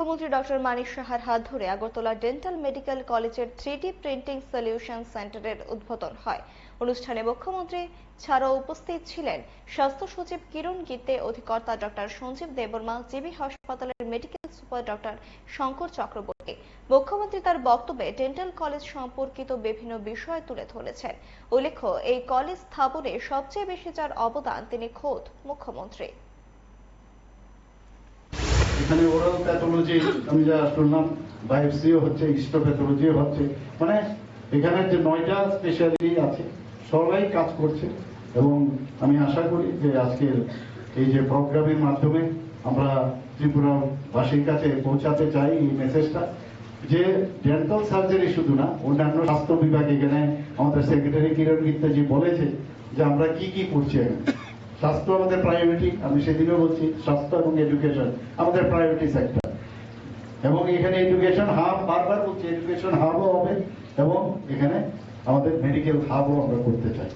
মুখ্যমন্ত্রী ডক্টর মানিক সাহার হাত ধরে আগরতলা ডেন্টাল মেডিকেল কলেজের 3D প্রিন্টিং সলিউশন সেন্টারের উদ্বোধন হয়। অনুষ্ঠানে মুখ্যমন্ত্রী ছাড়াও উপস্থিত ছিলেন স্বাস্থ্য সচিব কিরণ গীতে, অধিকর্তা ডক্টর সঞ্জীব দেববর্মা, জিবি হাসপাতালের medical super doctor Shankar Chakraborty. মুখ্যমন্ত্রী তার বক্তব্যে ডেন্টাল কলেজ সম্পর্কিত বিভিন্ন বিষয় তুলে ধরেছেন। উল্লেখ্য, এই কলেজ স্থাপনে সবচেয়ে বেশি যার অবদান তিনি খোদ মুখ্যমন্ত্রী। এখানে ওরাল প্যাথোলজি আমি যা শুনলাম, বায়োপসিও হচ্ছে, হিস্টোপ্যাথোলজিও হচ্ছে, মানে এখানে যে 9টা স্পেশালিটি আছে সবাই কাজ করছে। এবং আমি আশা করি যে আজকের এই যে প্রোগ্রামের মাধ্যমে আমরা ত্রিপুরাবাসীর কাছে পৌঁছাতে চাই এই মেসেজটা যে ডেন্টাল সার্জারি শুধু না, অন্যান্য স্বাস্থ্য বিভাগ, এখানে আমাদের সেক্রেটারি কিরণ গীতাজি বলেছে যে আমরা কি কি করছি। স্বাস্থ্য আমাদের প্রায়োরিটি, আমি সেদিনও বলছি স্বাস্থ্য এবং এডুকেশন আমাদের প্রায়োরিটি সেক্টর। এবং এখানে এডুকেশন হাব, বারবার বলছি এডুকেশন হাবও হবে এবং এখানে আমাদের মেডিকেল হাবও আমরা করতে চাই।